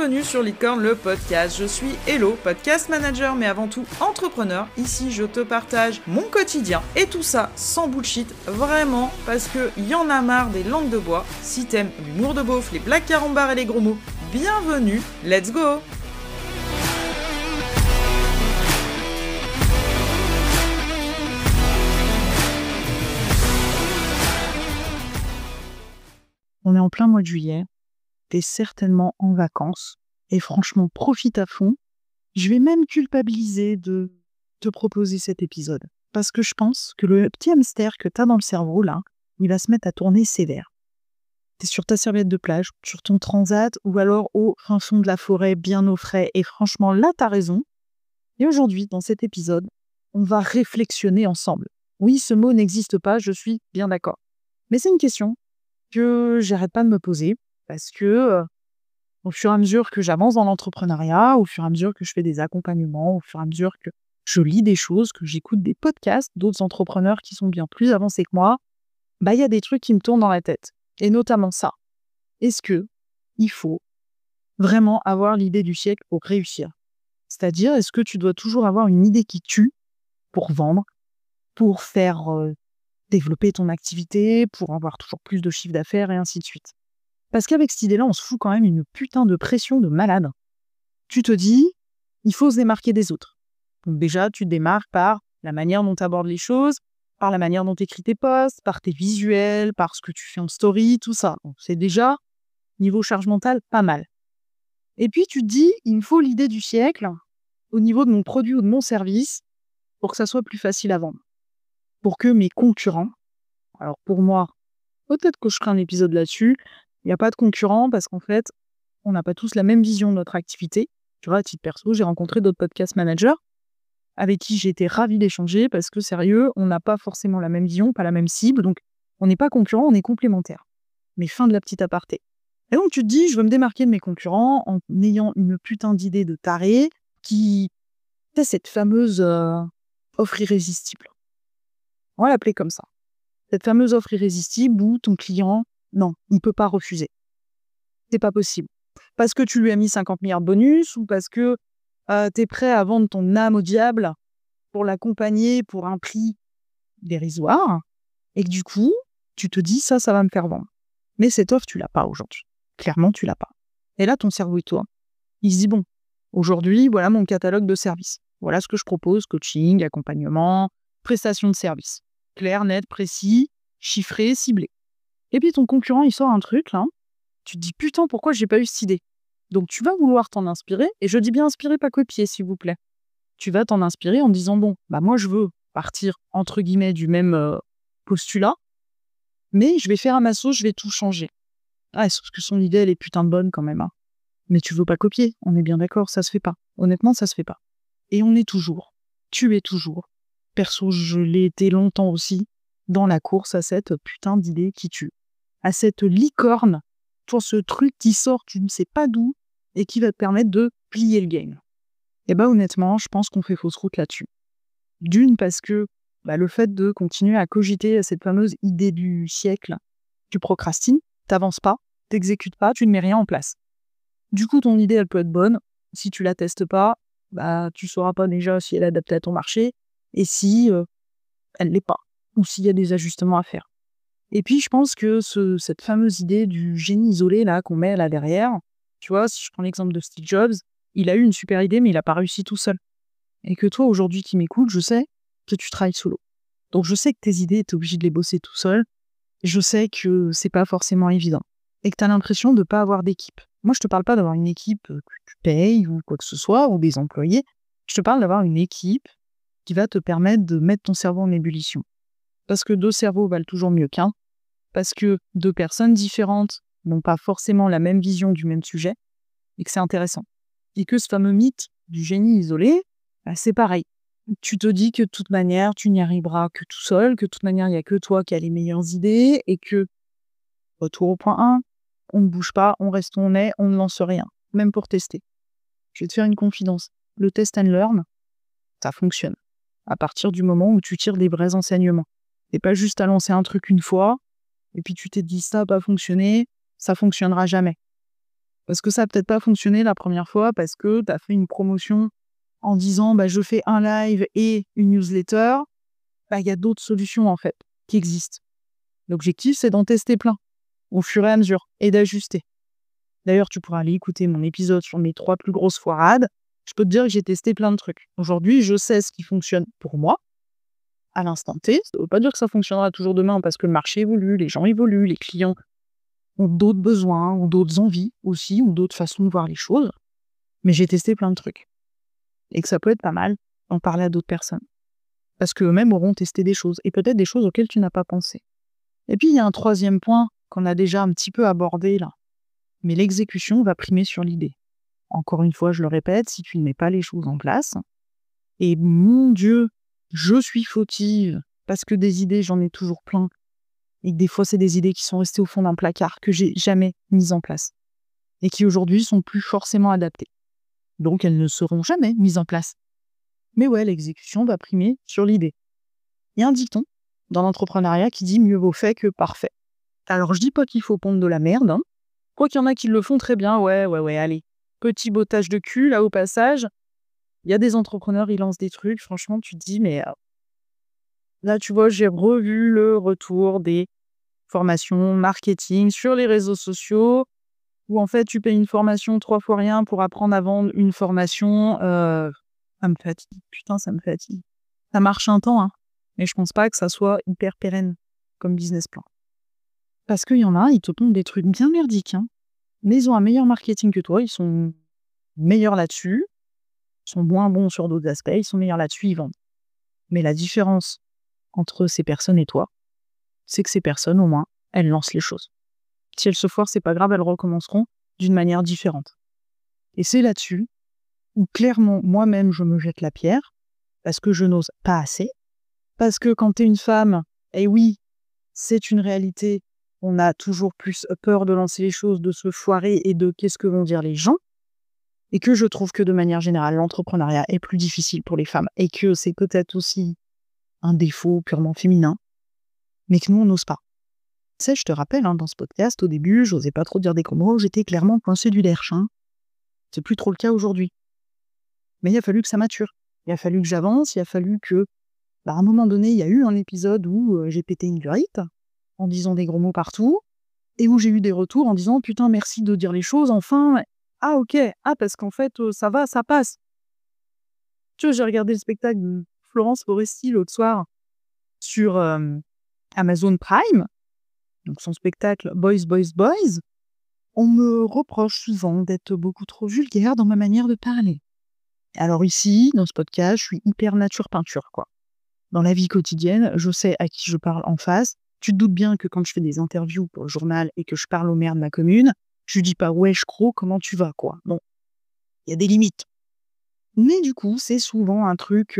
bienvenue sur Licorne le podcast. Je suis Hello, podcast manager, mais avant tout entrepreneur. Ici, je te partage mon quotidien et tout ça sans bullshit, vraiment, parce que y en a marre des langues de bois. Si t'aimes l'humour de beauf, les blagues carambars et les gros mots, bienvenue, let's go! On est en plein mois de juillet, t'es certainement en vacances, et franchement, profite à fond. Je vais même culpabiliser de te proposer cet épisode, parce que je pense que le petit hamster que t'as dans le cerveau, là, il va se mettre à tourner sévère. T'es sur ta serviette de plage, sur ton transat, ou alors au fin fond de la forêt, bien au frais, et franchement, là, t'as raison. Et aujourd'hui, dans cet épisode, on va réflexionner ensemble. Oui, ce mot n'existe pas, je suis bien d'accord. Mais c'est une question que j'arrête pas de me poser parce que au fur et à mesure que j'avance dans l'entrepreneuriat, au fur et à mesure que je fais des accompagnements, au fur et à mesure que je lis des choses, que j'écoute des podcasts d'autres entrepreneurs qui sont bien plus avancés que moi, il y a des trucs qui me tournent dans la tête. Et notamment ça. Est-ce que il faut vraiment avoir l'idée du siècle pour réussir? C'est-à-dire, est-ce que tu dois toujours avoir une idée qui tue pour vendre, pour faire développer ton activité, pour avoir toujours plus de chiffre d'affaires et ainsi de suite. Parce qu'avec cette idée-là, on se fout quand même une putain de pression de malade. Tu te dis, il faut se démarquer des autres. Donc déjà, tu te démarques par la manière dont tu abordes les choses, par la manière dont tu écris tes posts, par tes visuels, par ce que tu fais en story, tout ça. Donc c'est déjà, niveau charge mentale, pas mal. Et puis tu te dis, il me faut l'idée du siècle au niveau de mon produit ou de mon service pour que ça soit plus facile à vendre. Pour que mes concurrents, alors pour moi, peut-être que je ferai un épisode là-dessus, il n'y a pas de concurrents parce qu'en fait, on n'a pas tous la même vision de notre activité. Tu vois, à titre perso, j'ai rencontré d'autres podcast managers avec qui j'ai été ravie d'échanger parce que sérieux, on n'a pas forcément la même vision, pas la même cible, donc on n'est pas concurrents, on est complémentaires. Mais fin de la petite aparté. Et donc tu te dis, je veux me démarquer de mes concurrents en ayant une putain d'idée de taré qui fait cette fameuse offre irrésistible. On va l'appeler comme ça. Cette fameuse offre irrésistible où ton client, non, il ne peut pas refuser. C'est pas possible. Parce que tu lui as mis 50 milliards de bonus ou parce que tu es prêt à vendre ton âme au diable pour l'accompagner pour un prix dérisoire et que du coup, tu te dis ça va me faire vendre. Mais cette offre, tu l'as pas aujourd'hui. Clairement, tu l'as pas. Et là, ton cerveau et toi, il se dit bon, aujourd'hui, voilà mon catalogue de services. Voilà ce que je propose, coaching, accompagnement, prestation de services. Clair, net, précis, chiffré, ciblé. Et puis ton concurrent, il sort un truc, là. Tu te dis, putain, pourquoi j'ai pas eu cette idée? Donc tu vas vouloir t'en inspirer, et je dis bien inspirer, pas copier, s'il vous plaît. Tu vas t'en inspirer en disant, bon, moi je veux partir, entre guillemets, du même postulat, mais je vais faire à ma sauce, je vais tout changer. Sauf que son idée, elle est putain de bonne quand même. Hein. Mais tu veux pas copier, on est bien d'accord, ça se fait pas. Honnêtement, ça se fait pas. Et on est toujours, tu es toujours, perso, je l'ai été longtemps aussi, dans la course à cette putain d'idée qui tue. À cette licorne, toi, ce truc qui sort, tu ne sais pas d'où, et qui va te permettre de plier le game. Et honnêtement, je pense qu'on fait fausse route là-dessus. D'une, parce que le fait de continuer à cogiter à cette fameuse idée du siècle, tu procrastines, t'avances pas, t'exécutes pas, tu ne mets rien en place. Du coup, ton idée, elle peut être bonne. Si tu la testes pas, tu sauras pas déjà si elle est adaptée à ton marché, et si elle l'est pas, ou s'il y a des ajustements à faire. Et puis, je pense que cette fameuse idée du génie isolé là qu'on met là derrière, tu vois, si je prends l'exemple de Steve Jobs, il a eu une super idée, mais il n'a pas réussi tout seul. Et que toi, aujourd'hui, qui m'écoutes, je sais que tu travailles solo. Donc, je sais que tes idées, tu es obligé de les bosser tout seul. Je sais que c'est pas forcément évident. Et que tu as l'impression de ne pas avoir d'équipe. Moi, je te parle pas d'avoir une équipe que tu payes ou quoi que ce soit, ou des employés. Je te parle d'avoir une équipe qui va te permettre de mettre ton cerveau en ébullition. Parce que 2 cerveaux valent toujours mieux qu'un. Parce que 2 personnes différentes n'ont pas forcément la même vision du même sujet. Et que c'est intéressant. Et que ce fameux mythe du génie isolé, c'est pareil. Tu te dis que de toute manière, tu n'y arriveras que tout seul, que de toute manière, il n'y a que toi qui as les meilleures idées, et que, retour au point 1, on ne bouge pas, on reste où on est, on ne lance rien, même pour tester. Je vais te faire une confidence. Le test and learn, ça fonctionne. À partir du moment où tu tires des vrais enseignements. C'est pas juste à lancer un truc une fois, et puis tu t'es dit ça n'a pas fonctionné, ça fonctionnera jamais. Parce que ça a peut-être pas fonctionné la première fois parce que tu as fait une promotion en disant je fais un live et une newsletter. Il y a d'autres solutions en fait qui existent. L'objectif, c'est d'en tester plein au fur et à mesure et d'ajuster. D'ailleurs, tu pourras aller écouter mon épisode sur mes 3 plus grosses foirades. Je peux te dire que j'ai testé plein de trucs. Aujourd'hui, je sais ce qui fonctionne pour moi à l'instant T. Ça ne veut pas dire que ça fonctionnera toujours demain parce que le marché évolue, les gens évoluent, les clients ont d'autres besoins, ou d'autres envies aussi, ou d'autres façons de voir les choses. Mais j'ai testé plein de trucs. Et que ça peut être pas mal d'en parler à d'autres personnes. Parce qu'eux-mêmes auront testé des choses, et peut-être des choses auxquelles tu n'as pas pensé. Et puis, il y a un 3e point qu'on a déjà un petit peu abordé là. Mais l'exécution va primer sur l'idée. Encore une fois, je le répète, si tu ne mets pas les choses en place, et mon Dieu, je suis fautive, parce que des idées, j'en ai toujours plein, et que des fois, c'est des idées qui sont restées au fond d'un placard, que j'ai jamais mises en place, et qui aujourd'hui sont plus forcément adaptées. Donc, elles ne seront jamais mises en place. Mais ouais, l'exécution va primer sur l'idée. Il y a un dicton dans l'entrepreneuriat qui dit « mieux vaut fait que parfait ». Alors, je dis pas qu'il faut pondre de la merde, hein. Quoi qu'il y en a qui le font très bien, ouais, allez. Petit bottage de cul, là, au passage. Il y a des entrepreneurs, ils lancent des trucs, franchement, tu te dis, mais là, tu vois, j'ai revu le retour des formations marketing sur les réseaux sociaux, où en fait, tu payes une formation 3 fois rien pour apprendre à vendre une formation. Ça me fatigue, putain, ça me fatigue. Ça marche un temps, hein, mais je pense pas que ça soit hyper pérenne comme business plan. Parce qu'il y en a, ils te pondent des trucs bien merdiques, hein. Mais ils ont un meilleur marketing que toi, ils sont meilleurs là-dessus, ils sont moins bons sur d'autres aspects, ils sont meilleurs là-dessus, ils vendent. Mais la différence entre ces personnes et toi, c'est que ces personnes, au moins, elles lancent les choses. Si elles se foirent, c'est pas grave, elles recommenceront d'une manière différente. Et c'est là-dessus où clairement, moi-même, je me jette la pierre, parce que je n'ose pas assez, parce que quand t'es une femme, et oui, c'est une réalité, on a toujours plus peur de lancer les choses, de se foirer et de qu'est-ce que vont dire les gens, et que je trouve que de manière générale, l'entrepreneuriat est plus difficile pour les femmes, et que c'est peut-être aussi un défaut purement féminin, mais que nous, on n'ose pas. Tu sais, je te rappelle, hein, dans ce podcast, au début, j'osais pas trop dire des gros mots, j'étais clairement coincée du derche. C'est plus trop le cas aujourd'hui. Mais il a fallu que ça mature. Il a fallu que j'avance, il a fallu que, à un moment donné, il y a eu un épisode où j'ai pété une durite, en disant des gros mots partout, et où j'ai eu des retours en disant « Putain, merci de dire les choses, enfin !» Ah ok, parce qu'en fait, ça va, ça passe. Tu vois, j'ai regardé le spectacle de Florence Foresti l'autre soir sur Amazon Prime, donc son spectacle Boys, Boys, Boys. On me reproche souvent d'être beaucoup trop vulgaire dans ma manière de parler. Alors ici, dans ce podcast, je suis hyper nature peinture, quoi. Dans la vie quotidienne, je sais à qui je parle en face. Tu te doutes bien que quand je fais des interviews pour le journal et que je parle au maire de ma commune, je dis pas « wesh gros, comment tu vas ?» quoi. Non, il y a des limites. Mais du coup, c'est souvent un truc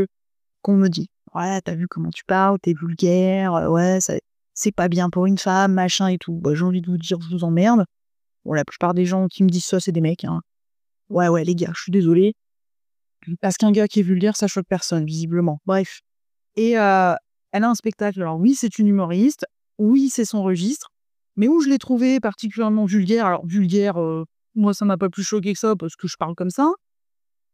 qu'on me dit. « Ouais, t'as vu comment tu parles, t'es vulgaire, ouais, c'est pas bien pour une femme, machin et tout. » J'ai envie de vous dire, je vous emmerde. Bon, la plupart des gens qui me disent ça, c'est des mecs. Hein. Ouais, les gars, je suis désolée. Parce qu'un gars qui est vulgaire, ça choque personne, visiblement. Bref. Et elle a un spectacle. Alors oui, c'est une humoriste. Oui, c'est son registre. Mais où je l'ai trouvé particulièrement vulgaire. Alors vulgaire, moi, ça m'a pas plus choqué que ça parce que je parle comme ça.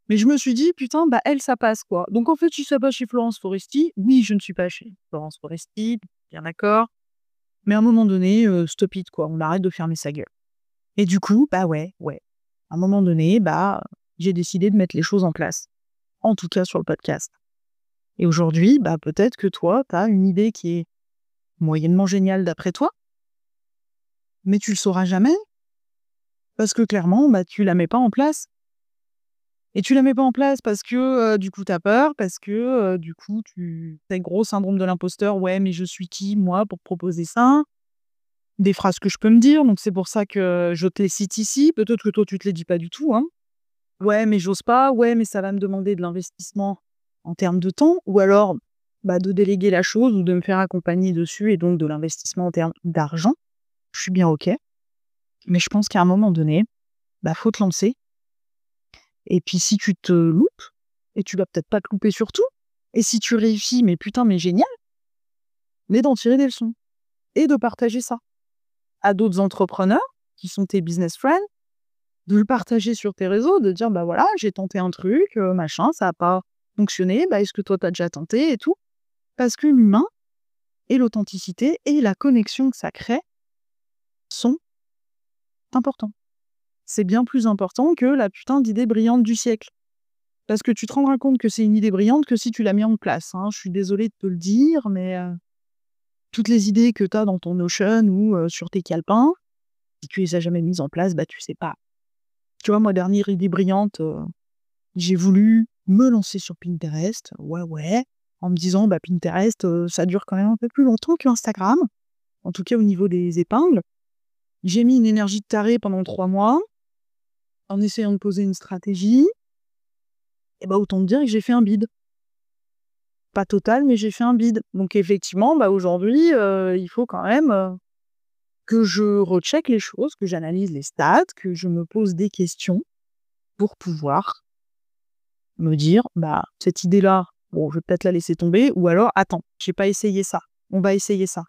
Mais je me suis dit, putain, elle, ça passe, quoi. Donc en fait, je suis pas chez Florence Foresti. Oui, je ne suis pas chez Florence Foresti, bien d'accord. Mais à un moment donné, stop it, quoi. On arrête de fermer sa gueule. Et du coup, ouais. À un moment donné, j'ai décidé de mettre les choses en place. En tout cas, sur le podcast. Et aujourd'hui, peut-être que toi, tu as une idée qui est moyennement géniale d'après toi, mais tu le sauras jamais, parce que clairement, tu la mets pas en place. Et tu la mets pas en place parce que, du coup, tu as peur, parce que, du coup, tu as gros syndrome de l'imposteur. Ouais, mais je suis qui, moi, pour proposer ça? Des phrases que je peux me dire, donc c'est pour ça que je te les cite ici. Peut-être que toi, tu te les dis pas du tout, hein. Ouais, mais j'ose pas. Ouais, mais ça va me demander de l'investissement en termes de temps, ou alors de déléguer la chose ou de me faire accompagner dessus et donc de l'investissement en termes d'argent. Je suis bien ok. Mais je pense qu'à un moment donné, faut te lancer. Et puis si tu te loupes, et tu vas peut-être pas te louper sur tout, et si tu réussis, mais putain, mais génial, mais d'en tirer des leçons. Et de partager ça à d'autres entrepreneurs qui sont tes business friends, de le partager sur tes réseaux, de dire, bah voilà, j'ai tenté un truc, machin, ça n'a pas fonctionné, bah est-ce que toi, tu as déjà tenté et tout? Parce que l'humain et l'authenticité et la connexion que ça crée sont importants. C'est bien plus important que la putain d'idée brillante du siècle. Parce que tu te rendras compte que c'est une idée brillante que si tu l'as mis en place, hein. Je suis désolée de te le dire, mais toutes les idées que tu as dans ton Notion ou sur tes calepins, si tu les as jamais mises en place, bah tu sais pas. Tu vois, moi, dernière idée brillante, j'ai voulu me lancer sur Pinterest. Ouais, en me disant, bah Pinterest, ça dure quand même un peu plus longtemps que Instagram, en tout cas au niveau des épingles. J'ai mis une énergie de taré pendant 3 mois, en essayant de poser une stratégie, et bah autant te dire que j'ai fait un bide. Pas total, mais j'ai fait un bide. Donc effectivement, bah aujourd'hui, il faut quand même que je recheck les choses, que j'analyse les stats, que je me pose des questions pour pouvoir me dire, bah cette idée-là, bon, je vais peut-être la laisser tomber, ou alors attends, j'ai pas essayé ça. On va essayer ça.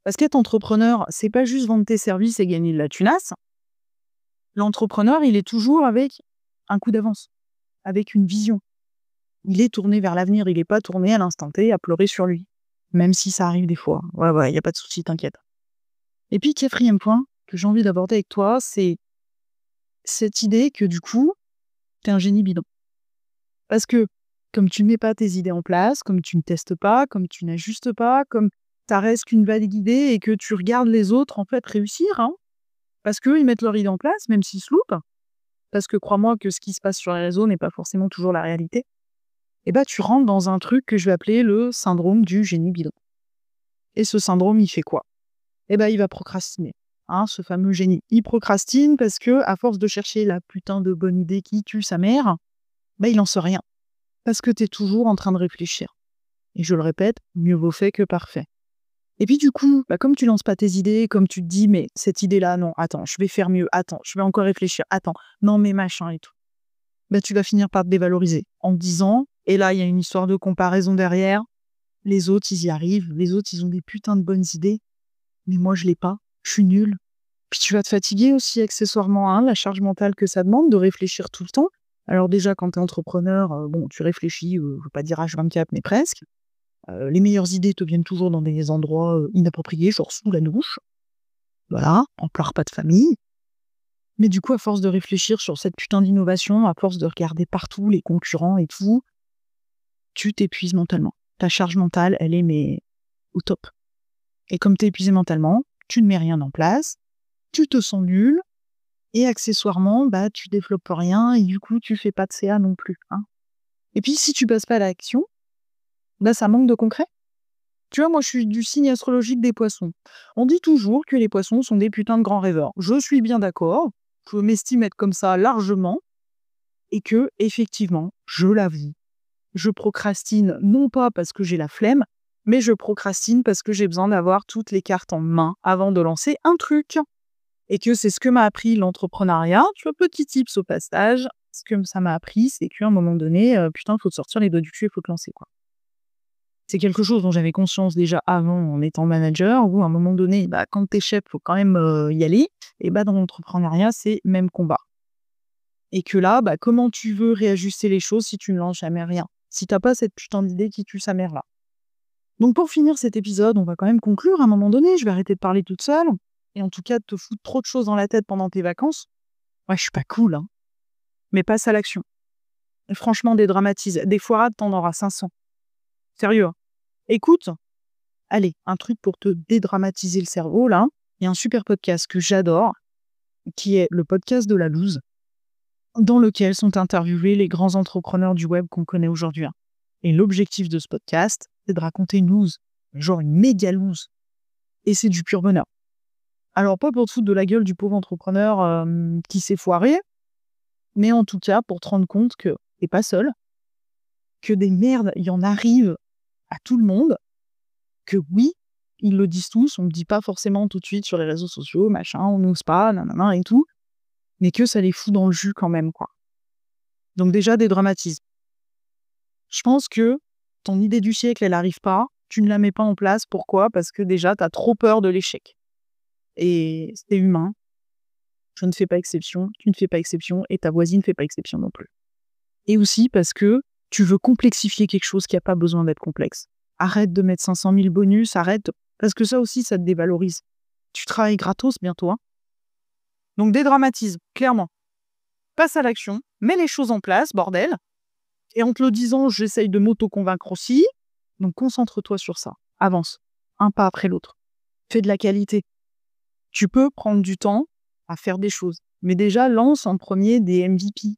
Parce qu'être entrepreneur, c'est pas juste vendre tes services et gagner de la tunasse. L'entrepreneur, il est toujours avec un coup d'avance, avec une vision. Il est tourné vers l'avenir, il est pas tourné à l'instant T à pleurer sur lui. Même si ça arrive des fois. Ouais, y a pas de souci, t'inquiète. Et puis, 4e point que j'ai envie d'aborder avec toi, c'est cette idée que du coup, t'es un génie bidon. Parce que, comme tu ne mets pas tes idées en place, comme tu ne testes pas, comme tu n'ajustes pas, comme ça reste qu'une vague idée et que tu regardes les autres, en fait, réussir, hein, parce qu'eux, ils mettent leur idée en place, même s'ils se loupent, parce que crois-moi que ce qui se passe sur les réseaux n'est pas forcément toujours la réalité, et bah, tu rentres dans un truc que je vais appeler le syndrome du génie bidon. Et ce syndrome, il fait quoi? Eh ben, il va procrastiner. Hein, ce fameux génie. Il procrastine parce que, à force de chercher la putain de bonne idée qui tue sa mère, bah, il en sait rien. Parce que t'es toujours en train de réfléchir. Et je le répète, mieux vaut fait que parfait. Et puis du coup, bah, comme tu lances pas tes idées, comme tu te dis, mais cette idée-là, non, attends, je vais faire mieux, attends, je vais encore réfléchir, attends, non, mais machin et tout. Bah, tu vas finir par te dévaloriser en te disant, et là, il y a une histoire de comparaison derrière, les autres, ils y arrivent, les autres, ils ont des putains de bonnes idées, mais moi, je l'ai pas, je suis nulle. Puis tu vas te fatiguer aussi accessoirement, hein, la charge mentale que ça demande de réfléchir tout le temps. Alors déjà, quand tu es entrepreneur, bon, tu réfléchis, je ne veux pas dire H24, mais presque. Les meilleures idées te viennent toujours dans des endroits inappropriés, genre sous la douche. Voilà, en plein repas de famille. Mais du coup, à force de réfléchir sur cette putain d'innovation, à force de regarder partout les concurrents et tout, tu t'épuises mentalement. Ta charge mentale, elle est mais au top. Et comme tu es épuisé mentalement, tu ne mets rien en place, tu te sens nul, et accessoirement, bah, tu développes rien, et du coup, tu fais pas de CA non plus. Hein. Et puis, si tu passes pas à l'action, bah, ça manque de concret. Tu vois, moi, je suis du signe astrologique des poissons. On dit toujours que les poissons sont des putains de grands rêveurs. Je suis bien d'accord, je m'estime être comme ça largement, et que, effectivement, je l'avoue, je procrastine non pas parce que j'ai la flemme, mais je procrastine parce que j'ai besoin d'avoir toutes les cartes en main avant de lancer un truc. Et que c'est ce que m'a appris l'entrepreneuriat. Tu vois, petit tips au passage. Ce que ça m'a appris, c'est qu'à un moment donné, putain, il faut te sortir les doigts du cul, il faut te lancer, quoi. C'est quelque chose dont j'avais conscience déjà avant en étant manager, où à un moment donné, bah, quand t'es chef, il faut quand même y aller. Et bah, dans l'entrepreneuriat, c'est même combat. Et que là, bah, comment tu veux réajuster les choses si tu ne lances jamais rien? Si t'as pas cette putain d'idée qui tue sa mère là. Donc pour finir cet épisode, on va quand même conclure à un moment donné. Je vais arrêter de parler toute seule. Et en tout cas, de te foutre trop de choses dans la tête pendant tes vacances. Ouais, je suis pas cool, hein. Mais passe à l'action. Franchement, dédramatise. Des foirades, t'en auras 500. Sérieux. Hein. Écoute, allez, un truc pour te dédramatiser le cerveau, là. Il y a un super podcast que j'adore, qui est le podcast de la loose, dans lequel sont interviewés les grands entrepreneurs du web qu'on connaît aujourd'hui. Hein. Et l'objectif de ce podcast, c'est de raconter une loose, genre une méga loose. Et c'est du pur bonheur. Alors, pas pour te foutre de la gueule du pauvre entrepreneur qui s'est foiré, mais en tout cas, pour te rendre compte que t'es pas seul, que des merdes, il y en arrive à tout le monde, que oui, ils le disent tous, on ne dit pas forcément tout de suite sur les réseaux sociaux, machin, on n'ose pas, nanana et tout, mais que ça les fout dans le jus quand même, quoi. Donc déjà, dédramatise. Je pense que ton idée du siècle, elle n'arrive pas, tu ne la mets pas en place, pourquoi? Parce que déjà, t'as trop peur de l'échec. Et c'est humain. je ne fais pas exception, tu ne fais pas exception et ta voisine ne fait pas exception non plus. Et aussi parce que tu veux complexifier quelque chose qui n'a pas besoin d'être complexe. Arrête de mettre 500 000 bonus, arrête, parce que ça aussi, ça te dévalorise. Tu travailles gratos bientôt. Donc dédramatise, clairement. Passe à l'action, mets les choses en place, bordel. Et en te le disant, j'essaye de m'auto-convaincre aussi. Donc concentre-toi sur ça. Avance, un pas après l'autre. Fais de la qualité. Tu peux prendre du temps à faire des choses. Mais déjà, lance en premier des MVP.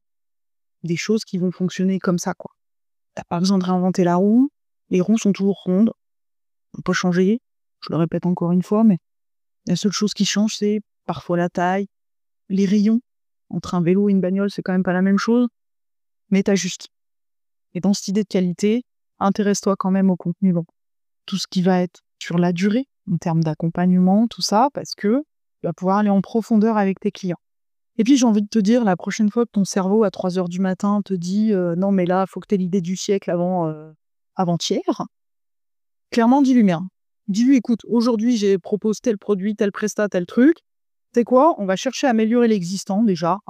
Des choses qui vont fonctionner comme ça, quoi. T'as pas besoin de réinventer la roue. Les roues sont toujours rondes. On peut changer. Je le répète encore une fois, mais la seule chose qui change, c'est parfois la taille, les rayons. Entre un vélo et une bagnole, c'est quand même pas la même chose. Mais t'ajustes. Et dans cette idée de qualité, intéresse-toi quand même au contenu long. Tout ce qui va être sur la durée, en termes d'accompagnement, tout ça, parce que tu vas pouvoir aller en profondeur avec tes clients. Et puis j'ai envie de te dire, la prochaine fois que ton cerveau à 3h du matin te dit non mais là, il faut que tu aies l'idée du siècle avant-hier, clairement dis-lui merde. Dis-lui écoute, aujourd'hui j'ai proposé tel produit, tel prestat, tel truc. C'est quoi? On va chercher à améliorer l'existant déjà,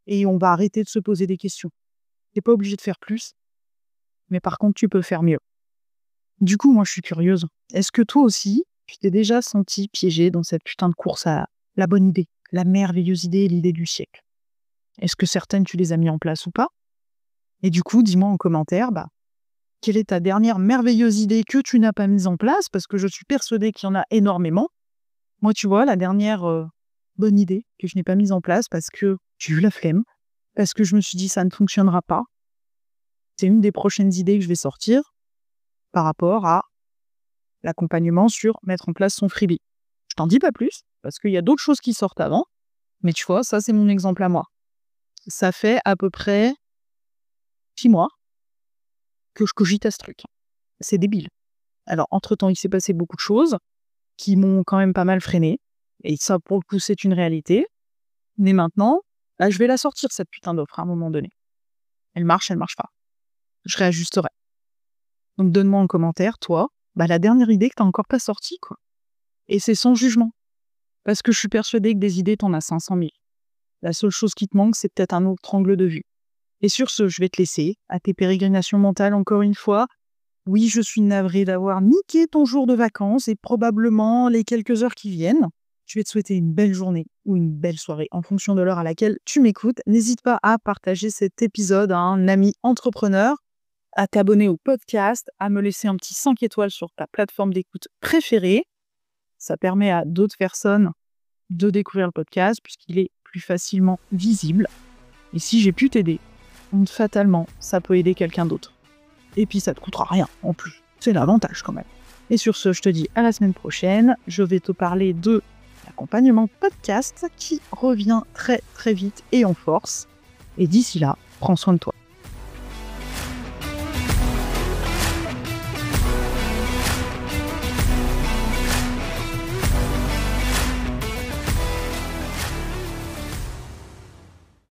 et on va arrêter de se poser des questions. T'es pas obligé de faire plus, mais par contre tu peux faire mieux. Du coup, moi je suis curieuse. Est-ce que toi aussi, tu t'es déjà senti piégé dans cette putain de course à la bonne idée? La merveilleuse idée et l'idée du siècle. Est-ce que certaines, tu les as mis en place ou pas? Et du coup, dis-moi en commentaire, quelle est ta dernière merveilleuse idée que tu n'as pas mise en place? Parce que je suis persuadée qu'il y en a énormément. Moi, tu vois, la dernière bonne idée que je n'ai pas mise en place parce que j'ai eu la flemme, parce que je me suis dit ça ne fonctionnera pas. C'est une des prochaines idées que je vais sortir par rapport à l'accompagnement sur mettre en place son freebie. Je t'en dis pas plus, parce qu'il y a d'autres choses qui sortent avant, mais tu vois, ça c'est mon exemple à moi. Ça fait à peu près 6 mois que je cogite à ce truc. C'est débile. Alors, entre-temps, il s'est passé beaucoup de choses qui m'ont quand même pas mal freiné, et ça, pour le coup, c'est une réalité. Mais maintenant, là, je vais la sortir, cette putain d'offre, à un moment donné. Elle marche pas. Je réajusterai. Donc, donne-moi en commentaire, toi, la dernière idée que t'as encore pas sortie, quoi. Et c'est sans jugement. Parce que je suis persuadée que des idées, t'en as 500 000. La seule chose qui te manque, c'est peut-être un autre angle de vue. Et sur ce, je vais te laisser à tes pérégrinations mentales encore une fois. Oui, je suis navrée d'avoir niqué ton jour de vacances et probablement les quelques heures qui viennent. Je vais te souhaiter une belle journée ou une belle soirée en fonction de l'heure à laquelle tu m'écoutes. N'hésite pas à partager cet épisode à un ami entrepreneur, à t'abonner au podcast, à me laisser un petit 5 étoiles sur ta plateforme d'écoute préférée. Ça permet à d'autres personnes de découvrir le podcast puisqu'il est plus facilement visible. Et si j'ai pu t'aider, fatalement, ça peut aider quelqu'un d'autre. Et puis ça te coûtera rien en plus. C'est l'avantage quand même. Et sur ce, je te dis à la semaine prochaine. Je vais te parler de l'accompagnement podcast qui revient très très vite et en force. Et d'ici là, prends soin de toi.